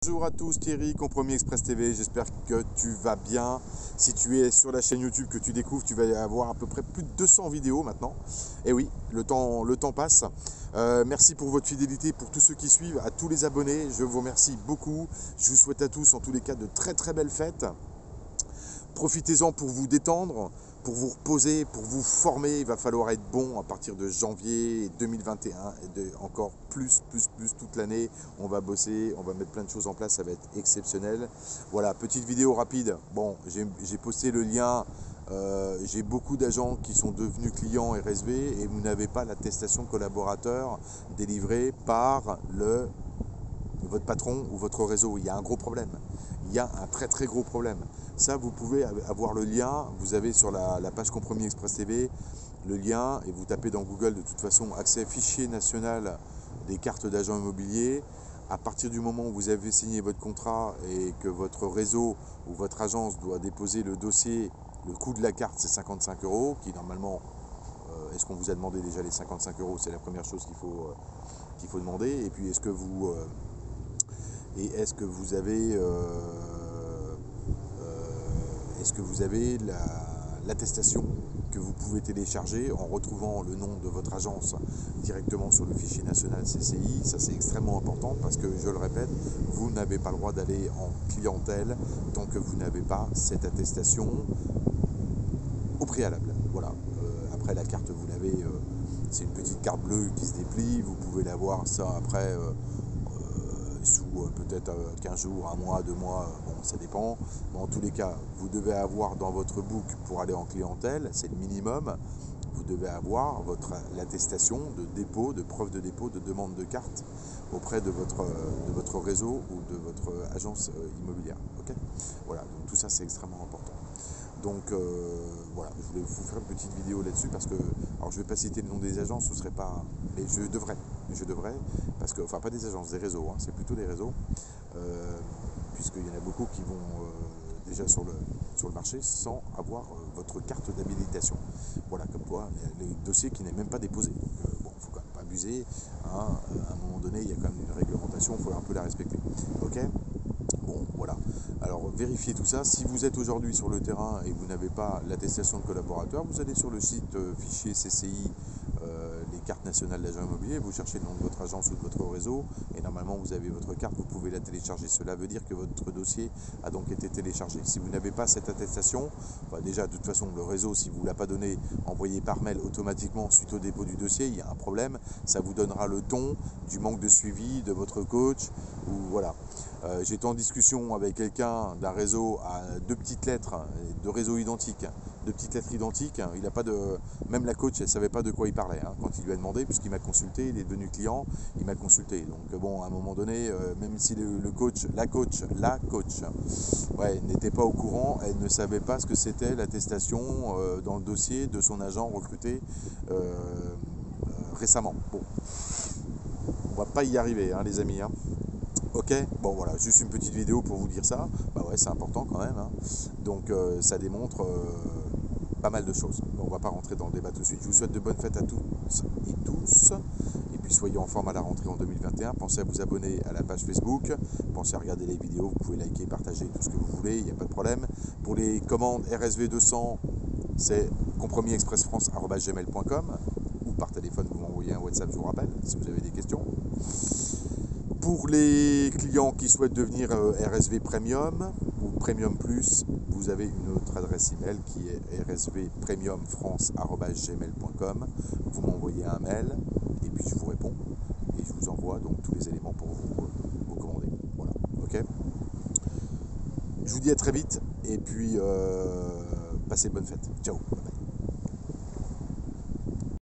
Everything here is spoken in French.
Bonjour à tous, Thierry, Compromis Express TV, j'espère que tu vas bien. Si tu es sur la chaîne YouTube que tu découvres, tu vas avoir à peu près plus de 200 vidéos maintenant. Et oui, le temps passe. Merci pour votre fidélité, pour tous ceux qui suivent, à tous les abonnés, je vous remercie beaucoup. Je vous souhaite à tous, en tous les cas, de très très belles fêtes. Profitez-en pour vous détendre, pour vous reposer, pour vous former. Il va falloir être bon à partir de janvier 2021 et encore plus toute l'année. On va bosser, on va mettre plein de choses en place, ça va être exceptionnel. Voilà, petite vidéo rapide. Bon, j'ai posté le lien. J'ai beaucoup d'agents qui sont devenus clients RSV et vous n'avez pas l'attestation collaborateur délivrée par votre patron ou votre réseau. Il y a un gros problème. Il y a un très gros problème. Ça, vous pouvez avoir le lien. Vous avez sur la page Compromis Express TV le lien et vous tapez dans Google de toute façon accès fichier national des cartes d'agents immobiliers. À partir du moment où vous avez signé votre contrat et que votre réseau ou votre agence doit déposer le dossier, le coût de la carte c'est 55 €, qui normalement, est-ce qu'on vous a demandé déjà les 55 €? C'est la première chose qu'il faut demander. Et puis est-ce que vous avez l'attestation que vous pouvez télécharger en retrouvant le nom de votre agence directement sur le fichier national CCI. Ça c'est extrêmement important parce que, je le répète, vous n'avez pas le droit d'aller en clientèle tant que vous n'avez pas cette attestation au préalable. Voilà. Après la carte, vous l'avez, c'est une petite carte bleue qui se déplie, vous pouvez l'avoir ça après sous peut-être 15 jours, un mois, 2 mois, bon ça dépend. Mais en tous les cas, vous devez avoir dans votre book pour aller en clientèle, c'est le minimum, vous devez avoir l'attestation de dépôt, de preuve de dépôt, de demande de carte auprès de votre réseau ou de votre agence immobilière. Okay, voilà, donc tout ça c'est extrêmement important. Donc voilà, je voulais vous faire une petite vidéo là-dessus parce que, alors je ne vais pas citer le nom des agences, ce serait pas, mais je devrais, parce que, enfin pas des agences, des réseaux, hein, c'est plutôt des réseaux, puisqu'il y en a beaucoup qui vont déjà sur le marché sans avoir votre carte d'habilitation. Voilà, comme quoi, les dossiers qui n'est même pas déposé. Bon, il ne faut quand même pas abuser, hein, à un moment donné, il y a quand même une réglementation, il faut un peu la respecter. Ok ? Bon, voilà. Alors, vérifiez tout ça. Si vous êtes aujourd'hui sur le terrain et vous n'avez pas l'attestation de collaborateur, vous allez sur le site fichier CCI, les cartes nationales d'agents immobiliers, vous cherchez le nom de votre agence ou de votre réseau, et normalement vous avez votre carte, vous pouvez la télécharger. Cela veut dire que votre dossier a donc été téléchargé. Si vous n'avez pas cette attestation, bah déjà de toute façon le réseau, si vous ne l'a pas donné, envoyé par mail automatiquement suite au dépôt du dossier, il y a un problème, ça vous donnera le ton du manque de suivi de votre coach, ou voilà. J'étais en discussion avec quelqu'un d'un réseau à 2 petites lettres, de réseaux identiques, 2 petites lettres identiques. Il a pas de, même la coach, elle savait pas de quoi il parlait, hein, quand il lui a demandé, puisqu'il m'a consulté, il est devenu client, il m'a consulté. Donc bon, à un moment donné, même si la coach, ouais, n'était pas au courant, elle ne savait pas ce que c'était l'attestation dans le dossier de son agent recruté récemment. Bon, on va pas y arriver, hein, les amis. Hein. Ok, bon voilà, juste une petite vidéo pour vous dire ça. Bah ouais, c'est important quand même, hein. Donc ça démontre pas mal de choses. Bon, on va pas rentrer dans le débat tout de suite. Je vous souhaite de bonnes fêtes à toutes et tous. Et puis soyez en forme à la rentrée en 2021. Pensez à vous abonner à la page Facebook. Pensez à regarder les vidéos. Vous pouvez liker, partager tout ce que vous voulez. Il n'y a pas de problème. Pour les commandes RSV 200, c'est compromisexpressfrance@gmail.com, ou par téléphone, vous m'envoyez un WhatsApp, je vous rappelle, si vous avez des questions. Pour les clients qui souhaitent devenir RSV Premium ou Premium Plus, vous avez une autre adresse email qui est rsvpremiumfrance@gmail.com. Vous m'envoyez un mail et puis je vous réponds et je vous envoie donc tous les éléments pour vous commander. Voilà, ok. Je vous dis à très vite et puis passez de bonnes fêtes. Ciao. Bye bye.